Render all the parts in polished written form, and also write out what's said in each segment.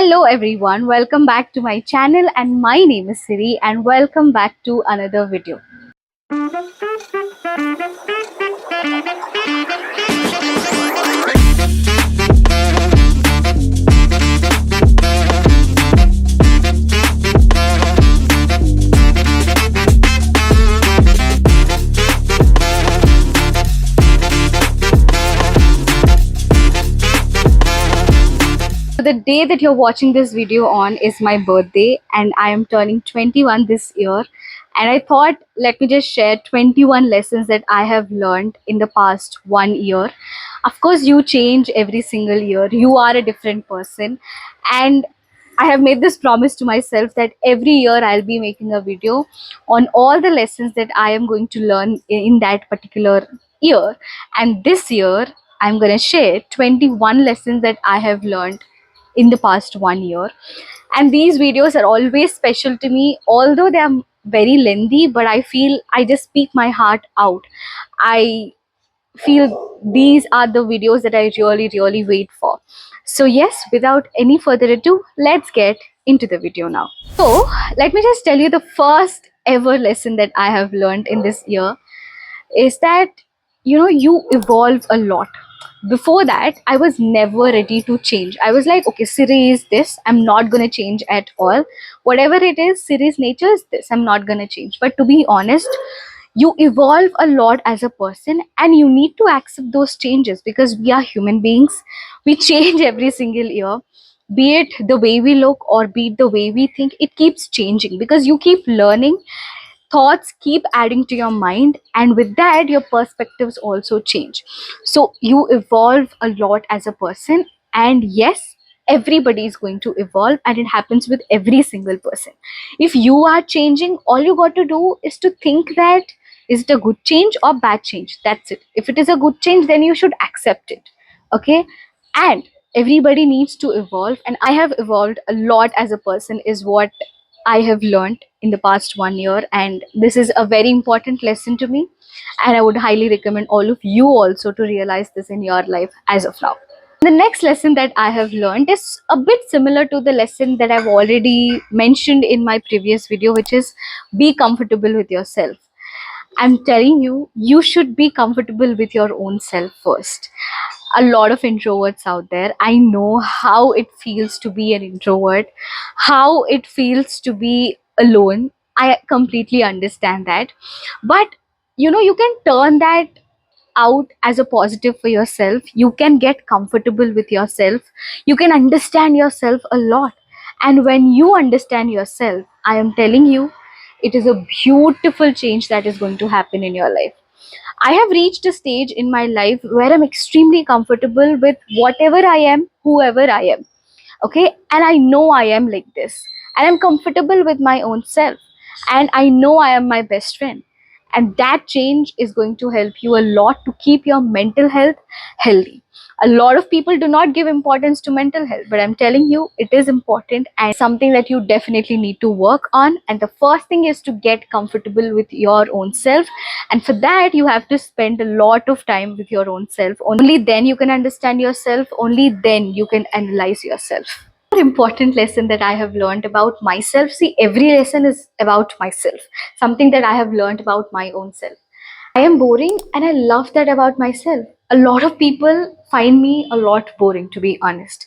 Hello everyone, welcome back to my channel and my name is Siri and welcome back to another video. So the day that you're watching this video on is my birthday and I am turning 21 this year, and I thought let me just share 21 lessons that I have learned in the past 1 year. Of course you change every single year, you are a different person, and I have made this promise to myself that every year I'll be making a video on all the lessons that I am going to learn in that particular year. And this year I'm going to share 21 lessons that I have learned in the past 1 year. And these videos are always special to me, although they are very lengthy, but I feel I just speak my heart out. I feel these are the videos that I really wait for. So yes, without any further ado, let's get into the video now. So let me just tell you, the first ever lesson that I have learned in this year is that you evolve a lot. Before that I was never ready to change. I was like, okay, Siri is this, I'm not going to change at all. Whatever it is, Siri's nature is this, I'm not going to change. But to be honest, you evolve a lot as a person and you need to accept those changes because we are human beings. We change every single year, be it the way we look or be it the way we think. It keeps changing because you keep learning, thoughts keep adding to your mind, and with that your perspectives also change. So you evolve a lot as a person, and yes, everybody is going to evolve and it happens with every single person. If you are changing, all you got to do is to think that is it a good change or bad change. That's it. If it is a good change, then you should accept it. Okay. And everybody needs to evolve, and I have evolved a lot as a person is what I have learned in the past 1 year, and this is a very important lesson to me. And I would highly recommend all of you also to realize this in your life as of now. The next lesson that I have learned is a bit similar to the lesson that I've already mentioned in my previous video, which is be comfortable with yourself. I'm telling you, you should be comfortable with your own self first. A lot of introverts out there. I know how it feels to be an introvert, how it feels to be alone. I completely understand that. But you can turn that out as a positive for yourself. You can get comfortable with yourself. You can understand yourself a lot. And when you understand yourself, I am telling you, it is a beautiful change that is going to happen in your life. I have reached a stage in my life where I'm extremely comfortable with whatever I am, whoever I am. Okay. And I know I am like this. And I'm comfortable with my own self. And I know I am my best friend. And that change is going to help you a lot to keep your mental health healthy. A lot of people do not give importance to mental health, but I'm telling you, it is important and something that you definitely need to work on. And the first thing is to get comfortable with your own self. And for that, you have to spend a lot of time with your own self. Only then you can understand yourself, only then you can analyze yourself. Important lesson that I have learned about myself. See, every lesson is about myself, something that I have learned about my own self. I am boring and I love that about myself. A lot of people find me a lot boring, to be honest.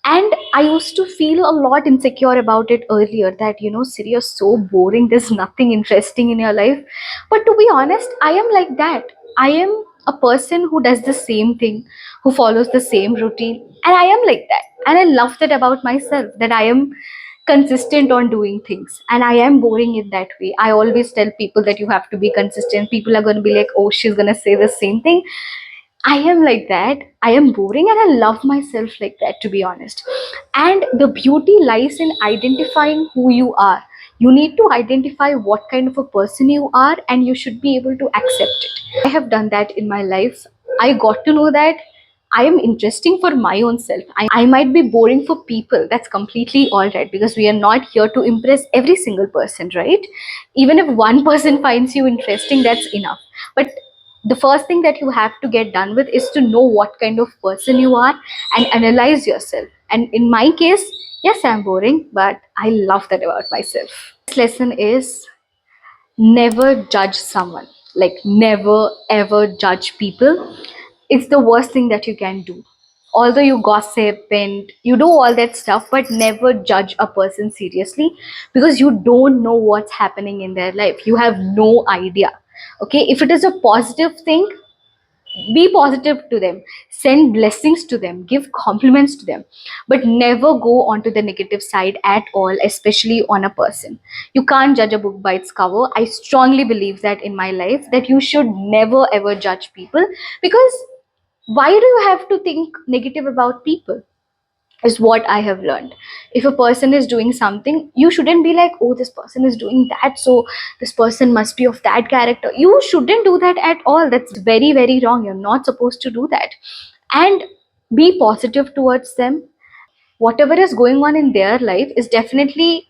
And I used to feel a lot insecure about it earlier that, Siri, you're so boring. There's nothing interesting in your life. But to be honest, I am like that. I am a person who does the same thing, who follows the same routine. And I am like that. And I love that about myself, that I am consistent on doing things and I am boring in that way. I always tell people that you have to be consistent. People are going to be like, oh, she's going to say the same thing. I am like that. I am boring and I love myself like that, to be honest. And the beauty lies in identifying who you are. You need to identify what kind of a person you are and you should be able to accept it. I have done that in my life. I got to know that I am interesting for my own self. I might be boring for people. That's completely all right because we are not here to impress every single person, right? Even if one person finds you interesting, that's enough. But the first thing that you have to get done with is to know what kind of person you are and analyze yourself And in my case, yes, I'm boring, but I love that about myself. This lesson is never judge someone. Like, never ever judge people. It's the worst thing that you can do. Although you gossip and you do all that stuff, but never judge a person seriously, because you don't know what's happening in their life. You have no idea. Okay, if it is a positive thing, be positive to them, send blessings to them, give compliments to them, but never go onto the negative side at all, especially on a person. You can't judge a book by its cover. I strongly believe that in my life, that you should never ever judge people, because why do you have to think negative about people? Is what I have learned. If a person is doing something, you shouldn't be like, oh, this person is doing that, so this person must be of that character. You shouldn't do that at all. That's very, very wrong. You're not supposed to do that. And be positive towards them. Whatever is going on in their life is definitely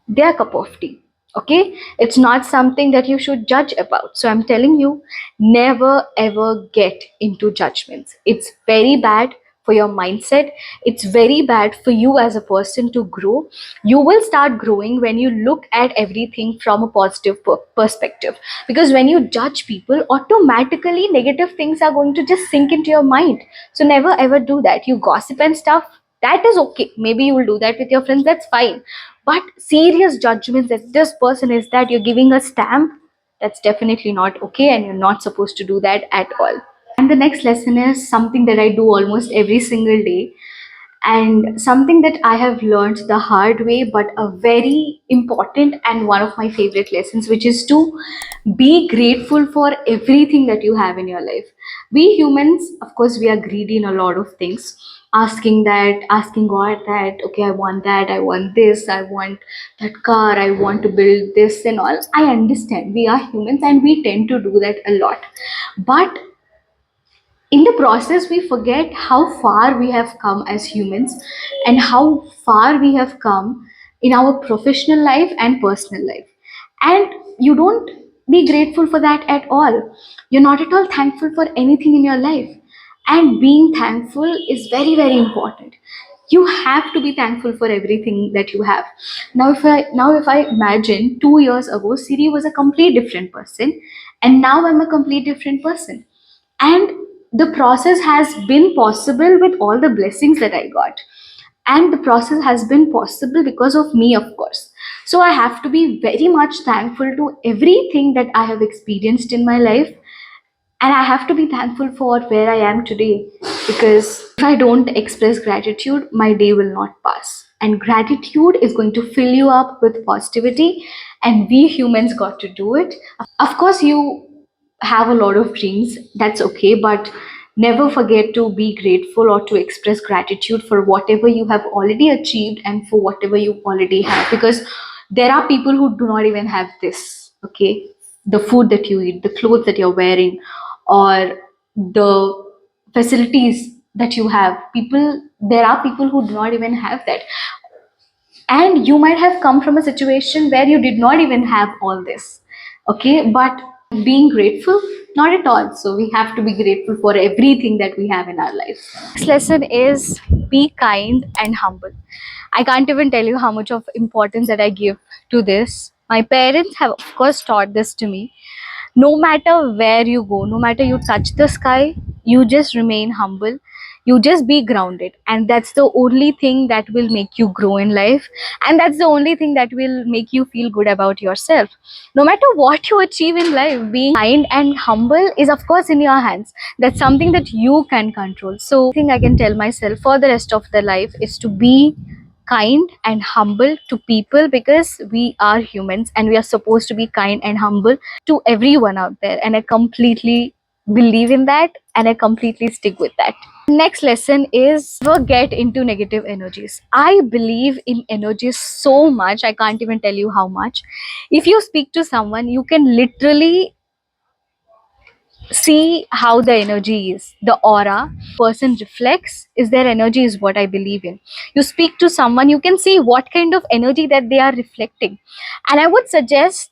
their cup of tea. Okay, it's not something that you should judge about. So I'm telling you, never ever get into judgments. It's very bad for your mindset. It's very bad for you as a person to grow. You will start growing when you look at everything from a positive perspective, because when you judge people, automatically negative things are going to just sink into your mind. So never ever do that. You gossip and stuff, that is okay. Maybe you will do that with your friends, that's fine. But serious judgments that this person is that, you're giving a stamp, that's definitely not okay, and you're not supposed to do that at all. And the next lesson is something that I do almost every single day, and something that I have learned the hard way, but a very important and one of my favorite lessons, which is to be grateful for everything that you have in your life. We humans, of course, we are greedy in a lot of things, asking that, asking God that, okay, I want that, I want this, I want that car, I want to build this and all. I understand we are humans and we tend to do that a lot. But in the process, we forget how far we have come as humans, and how far we have come in our professional life and personal life. And you don't be grateful for that at all. You're not at all thankful for anything in your life. And being thankful is very, very important. You have to be thankful for everything that you have. Now if I imagine 2 years ago, Siri was a complete different person, and now I'm a complete different person. And the process has been possible with all the blessings that I got. And the process has been possible because of me, of course. So I have to be very much thankful to everything that I have experienced in my life. And I have to be thankful for where I am today, because if I don't express gratitude, my day will not pass. And gratitude is going to fill you up with positivity, and we humans got to do it. Of course, you have a lot of dreams, that's okay, but never forget to be grateful or to express gratitude for whatever you have already achieved and for whatever you already have, because there are people who do not even have this. Okay, the food that you eat, the clothes that you're wearing, or the facilities that you have, people, there are people who do not even have that. And you might have come from a situation where you did not even have all this. Okay, but being grateful, not at all. So we have to be grateful for everything that we have in our life. This lesson is, be kind and humble. I can't even tell you how much of importance that I give to this. My parents have, of course, taught this to me. No matter where you go, no matter you touch the sky, you just remain humble. You just be grounded, and that's the only thing that will make you grow in life, and that's the only thing that will make you feel good about yourself. No matter what you achieve in life, being kind and humble is, of course, in your hands. That's something that you can control. So I think I can tell myself for the rest of the life is to be kind and humble to people, because we are humans and we are supposed to be kind and humble to everyone out there. And I completely believe in that, and I completely stick with that. Next lesson is, never get into negative energies. I believe in energies so much, I can't even tell you how much. If you speak to someone, you can literally see how the energy is, the aura person reflects is their energy, is what I believe in. You speak to someone, you can see what kind of energy that they are reflecting. And I would suggest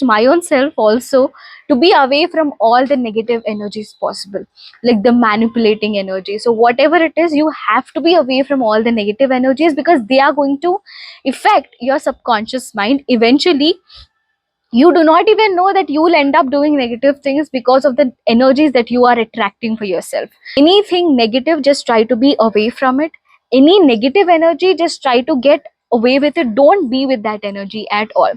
my own self also to be away from all the negative energies possible, like the manipulating energy. So whatever it is, you have to be away from all the negative energies, because they are going to affect your subconscious mind. Eventually you do not even know that you will end up doing negative things because of the energies that you are attracting for yourself. Anything negative, just try to be away from it. Any negative energy, just try to get away with it. Don't be with that energy at all.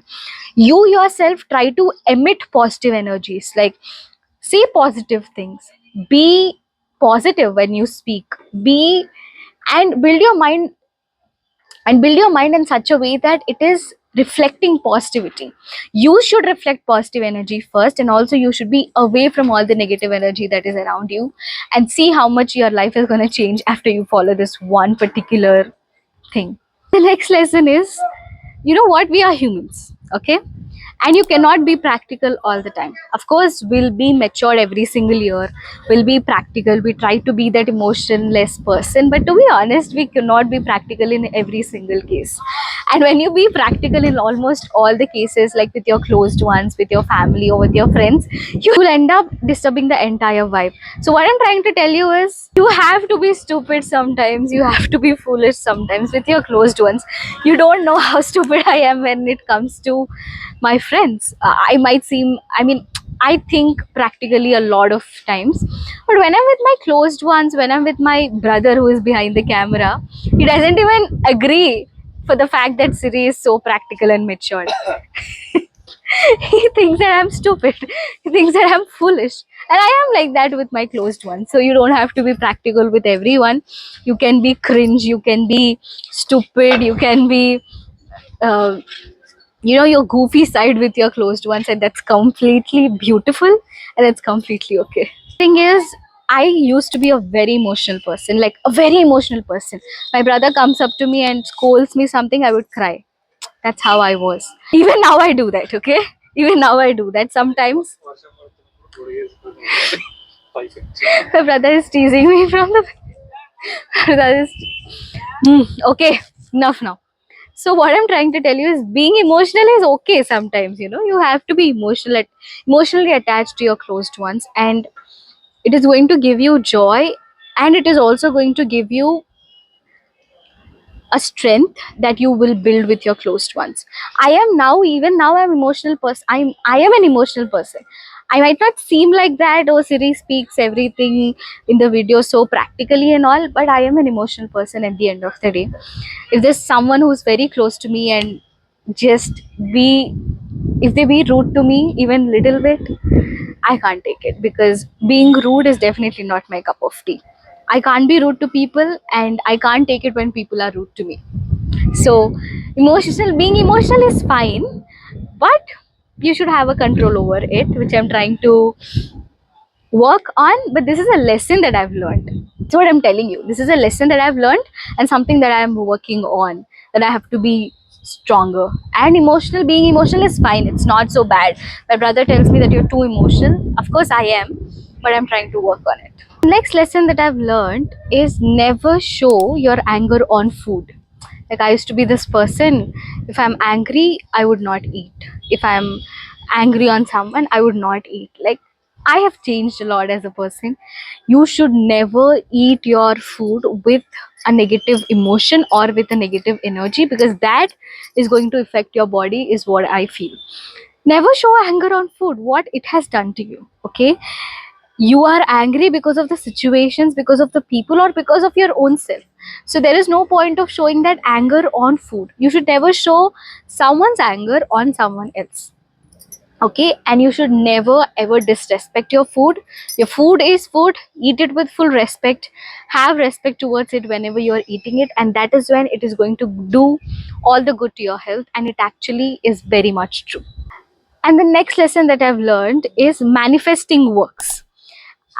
You yourself try to emit positive energies, like say positive things, be positive when you speak, be and build your mind in such a way that it is reflecting positivity. You should reflect positive energy first, and also you should be away from all the negative energy that is around you, and see how much your life is going to change after you follow this one particular thing. The next lesson is, you know what, we are humans, okay, and you cannot be practical all the time. Of course, we'll be mature every single year, we'll be practical, we try to be that emotionless person, but to be honest, we cannot be practical in every single case. And when you be practical in almost all the cases, like with your closed ones, with your family, or with your friends, you'll end up disturbing the entire vibe. So what I'm trying to tell you is, you have to be stupid sometimes, you have to be foolish sometimes with your closed ones. You don't know how stupid I am when it comes to my friends. I might seem, I mean, I think practically a lot of times, but when I'm with my closed ones, when I'm with my brother who is behind the camera, he doesn't even agree for the fact that Siri is so practical and mature. He thinks that I'm stupid, he thinks that I'm foolish, and I am like that with my closed ones. So you don't have to be practical with everyone. You can be cringe, you can be stupid, you can be uh, your goofy side with your closed ones, and that's completely beautiful, and it's completely okay. Thing is, I used to be a very emotional person, like a very emotional person. My brother comes up to me and scolds me something, I would cry. That's how I was. Even now I do that, okay? Even now I do that sometimes. My brother is teasing me from the brother is, okay, enough now. So what I'm trying to tell you is, being emotional is okay sometimes. You have to be emotionally attached to your closed ones, and it is going to give you joy, and it is also going to give you a strength that you will build with your closed ones. I am now, even now, I'm emotional person. I am an emotional person. I might not seem like that, oh, Siri speaks everything in the video so practically and all, but I am an emotional person at the end of the day. If there's someone who's very close to me and just be if they be rude to me even little bit, I can't take it, because being rude is definitely not my cup of tea. I can't be rude to people, and I can't take it when people are rude to me. So being emotional is fine, but you should have a control over it, which I'm trying to work on. But this is a lesson that I've learned. That's what I'm telling you. This is a lesson that I've learned, and something that I'm working on, that I have to be stronger. And being emotional is fine. It's not so bad. My brother tells me that you're too emotional. Of course I am, but I'm trying to work on it. Next lesson that I've learned is, never show your anger on food. Like, I used to be this person, if I'm angry, I would not eat. If I'm angry on someone, I would not eat. Like, I have changed a lot as a person. You should never eat your food with a negative emotion or with a negative energy, because that is going to affect your body, is what I feel. Never show anger on food, what it has done to you, okay? You are angry because of the situations, because of the people, or because of your own self. So there is no point of showing that anger on food. You should never show someone's anger on someone else, okay? And you should never ever disrespect your food. Your food is food. Eat it with full respect. Have respect towards it whenever you are eating it, and that is when it is going to do all the good to your health, and it actually is very much true. And the next lesson that I've learned is, manifesting works.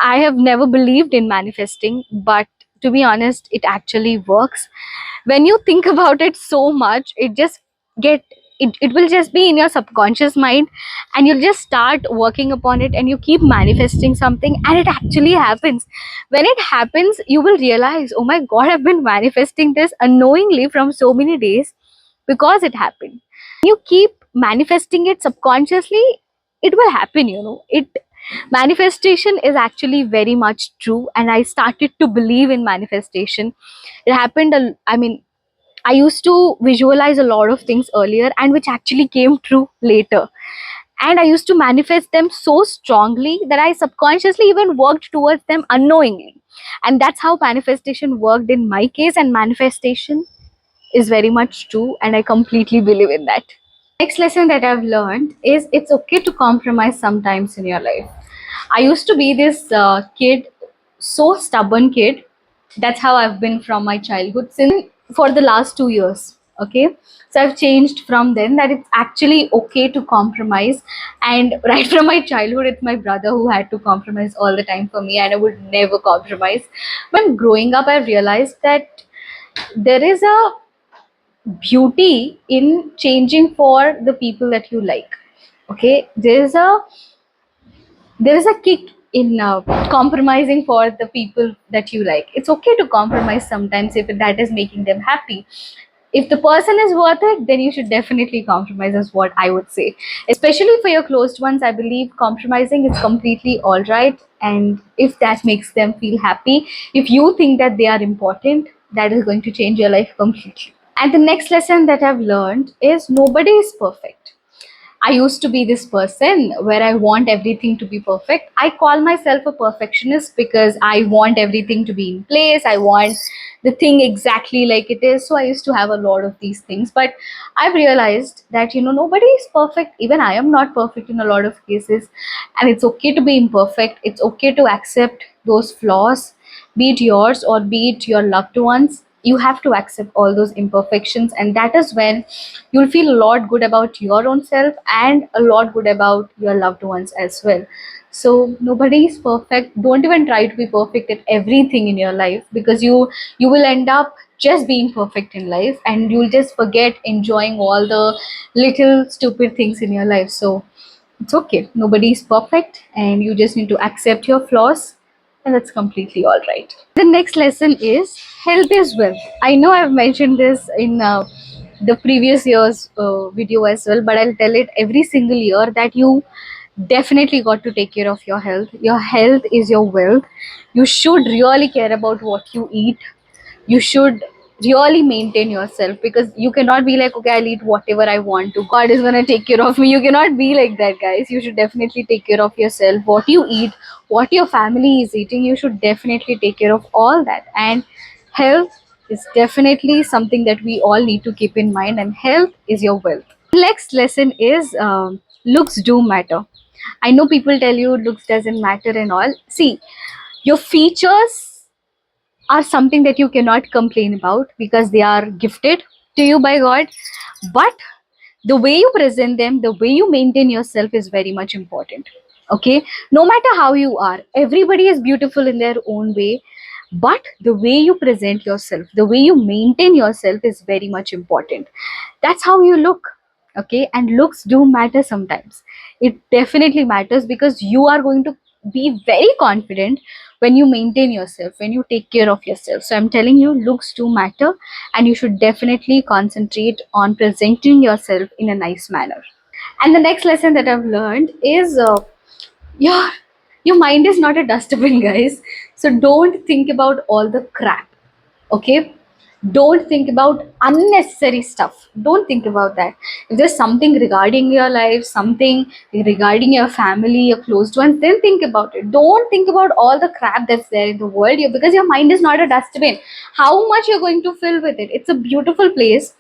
I have never believed in manifesting, but to be honest, it actually works. When you think about it so much, it just get it will just be in your subconscious mind, and you'll just start working upon it, and you keep manifesting something, and it actually happens. When it happens, you will realize, oh my god, I've been manifesting this unknowingly from so many days, because it happened. You keep manifesting it subconsciously, it will happen, it manifestation is actually very much true, and I started to believe in manifestation. It happened I mean, I used to visualize a lot of things earlier, and which actually came true later. And I used to manifest them so strongly that I subconsciously even worked towards them unknowingly. And that's how manifestation worked in my case, and manifestation is very much true, and I completely believe in that. Next lesson that I've learned is it's okay to compromise sometimes in your life. I used to be this kid, so stubborn kid. That's how I've been from my childhood since for the last 2 years. Okay, so I've changed from then, that it's actually okay to compromise. And right from my childhood, it's my brother who had to compromise all the time for me, and I would never compromise. When growing up, I realized that there is a beauty in changing for the people that you like. Okay, there is a kick in compromising for the people that you like. It's okay to compromise sometimes if that is making them happy. If the person is worth it, then you should definitely compromise, is what I would say. Especially for your closed ones, I believe compromising is completely all right. And if that makes them feel happy, if you think that they are important, that is going to change your life completely. And the next lesson that I've learned is nobody is perfect. I used to be this person where I want everything to be perfect. I call myself a perfectionist because I want everything to be in place. I want the thing exactly like it is. So I used to have a lot of these things. But I've realized that, nobody is perfect. Even I am not perfect in a lot of cases. And it's okay to be imperfect. It's okay to accept those flaws, be it yours or be it your loved ones. You have to accept all those imperfections, and that is when you'll feel a lot good about your own self and a lot good about your loved ones as well. So nobody is perfect. Don't even try to be perfect at everything in your life, because you will end up just being perfect in life, and you'll just forget enjoying all the little stupid things in your life. So it's okay. Nobody is perfect, and you just need to accept your flaws, and that's completely all right. The next lesson is health is wealth. I know I've mentioned this in the previous year's video as well, but I'll tell it every single year that you definitely got to take care of your health. Your health is your wealth. You should really care about what you eat. You should really maintain yourself, because you cannot be like, okay, I'll eat whatever I want to, god is going to take care of me. You cannot be like that, guys. You should definitely take care of yourself. What you eat, what your family is eating, you should definitely take care of all that. And health is definitely something that we all need to keep in mind, and health is your wealth. Next lesson is looks do matter. I know people tell you looks doesn't matter and all. See, your features are something that you cannot complain about, because they are gifted to you by God. But the way you present them, the way you maintain yourself is very much important. Okay, no matter how you are, everybody is beautiful in their own way, but the way you present yourself, the way you maintain yourself is very much important. That's how you look. Okay, and looks do matter sometimes. It definitely matters, because you are going to be very confident when you maintain yourself, when you take care of yourself. So I'm telling you, looks do matter, and you should definitely concentrate on presenting yourself in a nice manner. And the next lesson that I've learned is your your mind is not a dustbin, guys. So don't think about all the crap. Okay, don't think about unnecessary stuff. Don't think about that. If there's something regarding your life, something regarding your family, your closed ones, then think about it. Don't think about all the crap that's there in the world, because your mind is not a dustbin. How much you're going to fill with it? It's a beautiful place.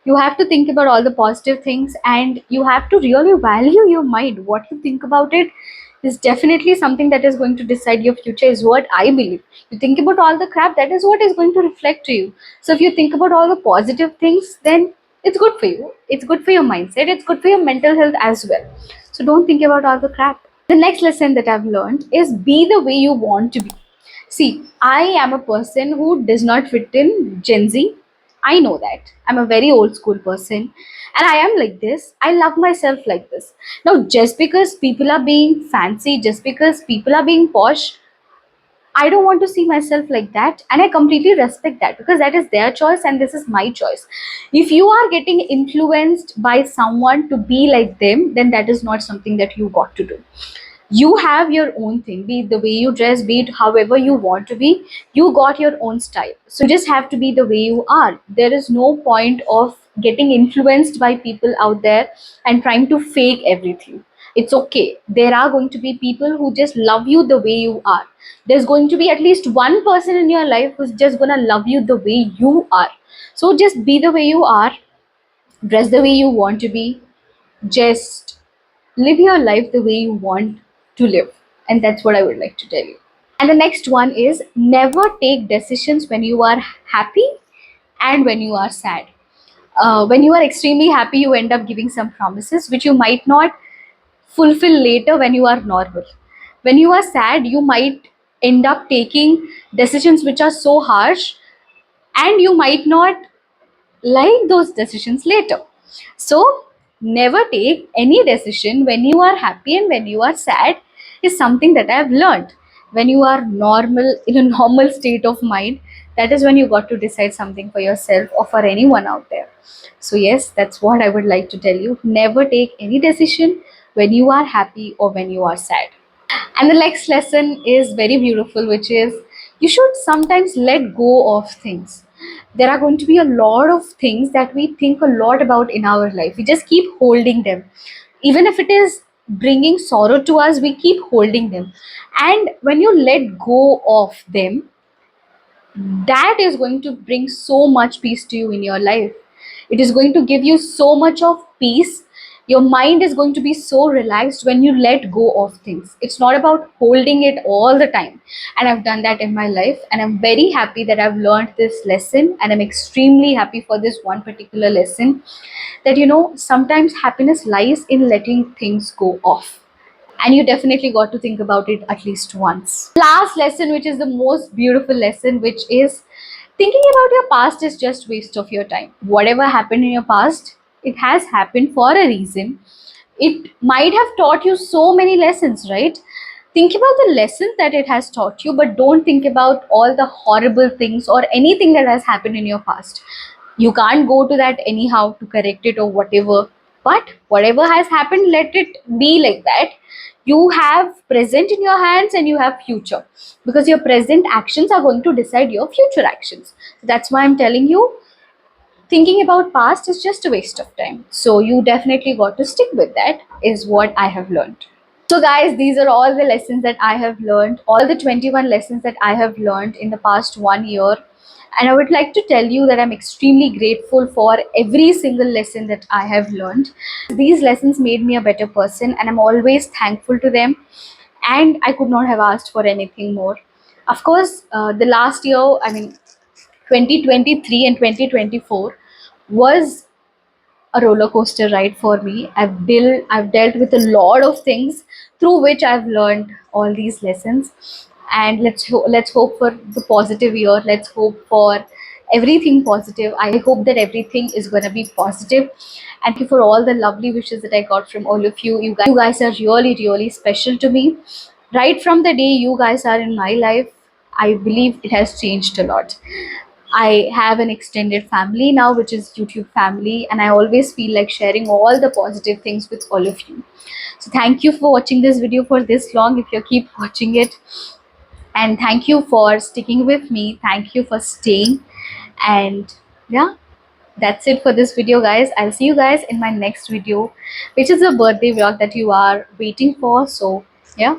You have to think about all the positive things, and you have to really value your mind. What you think about it is definitely something that is going to decide your future, is what I believe. You think about all the crap, that is what is going to reflect to you. So if you think about all the positive things, then it's good for you, it's good for your mindset, it's good for your mental health as well. So don't think about all the crap. The next lesson that I've learned is be the way you want to be. See, I am a person who does not fit in Gen Z. I know that. I'm a very old school person and I am like this. I love myself like this. Now, just because people are being fancy, just because people are being posh, I don't want to see myself like that. And I completely respect that because that is their choice and this is my choice. If you are getting influenced by someone to be like them, then that is not something that you got to do. You have your own thing, be it the way you dress, be it however you want to be. You got your own style. So you just have to be the way you are. There is no point of getting influenced by people out there and trying to fake everything. It's okay. There are going to be people who just love you the way you are. There's going to be at least one person in your life who's just gonna love you the way you are. So just be the way you are, dress the way you want to be, just live your life the way you want to live. And that's what I would like to tell you. And the next one is never take decisions when you are happy and when you are sad. When you are extremely happy, you end up giving some promises which you might not fulfill later when you are normal. When you are sad, you might end up taking decisions which are so harsh and you might not like those decisions later. So, never take any decision when you are happy and when you are sad is something that I have learned. When you are normal, in a normal state of mind, that is when you got to decide something for yourself or for anyone out there. So, yes, that's what I would like to tell you. Never take any decision when you are happy or when you are sad. And the next lesson is very beautiful, which is you should sometimes let go of things. There are going to be a lot of things that we think a lot about in our life. We just keep holding them. Even if it is bringing sorrow to us, we keep holding them. And when you let go of them, that is going to bring so much peace to you in your life. It is going to give you so much of peace. Your mind is going to be so relaxed when you let go of things. It's not about holding it all the time. And I've done that in my life. And I'm very happy that I've learned this lesson. And I'm extremely happy for this one particular lesson that, sometimes happiness lies in letting things go off, and you definitely got to think about it at least once. Last lesson, which is the most beautiful lesson, which is thinking about your past is just waste of your time. Whatever happened in your past, it has happened for a reason. It might have taught you so many lessons, right? Think about the lessons that it has taught you, but don't think about all the horrible things or anything that has happened in your past. You can't go to that anyhow to correct it or whatever. But whatever has happened, let it be like that. You have present in your hands and you have future, because your present actions are going to decide your future actions. That's why I'm telling you, thinking about past is just a waste of time. So you definitely got to stick with that, is what I have learned. So guys, these are all the lessons that I have learned, all the 21 lessons that I have learned in the past 1 year. And I would like to tell you that I'm extremely grateful for every single lesson that I have learned. These lessons made me a better person and I'm always thankful to them. And I could not have asked for anything more. Of course, the last year, 2023 and 2024 was a roller coaster ride for me. I've dealt with a lot of things through which I've learned all these lessons. And let's hope for the positive year. Let's hope for everything positive. I hope that everything is going to be positive. And thank you for all the lovely wishes that I got from all of you. You guys are really, really special to me. Right from the day you guys are in my life, I believe it has changed a lot. I have an extended family now, which is YouTube family, and I always feel like sharing all the positive things with all of you. So thank you for watching this video for this long, if you keep watching it, and thank you for sticking with me. Thank you for staying, and yeah, that's it for this video, guys. I'll see you guys in my next video, which is a birthday vlog that you are waiting for. So yeah,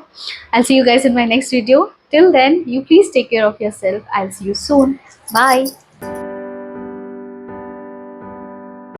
I'll see you guys in my next video. Till then, you please take care of yourself. I'll see you soon. Bye.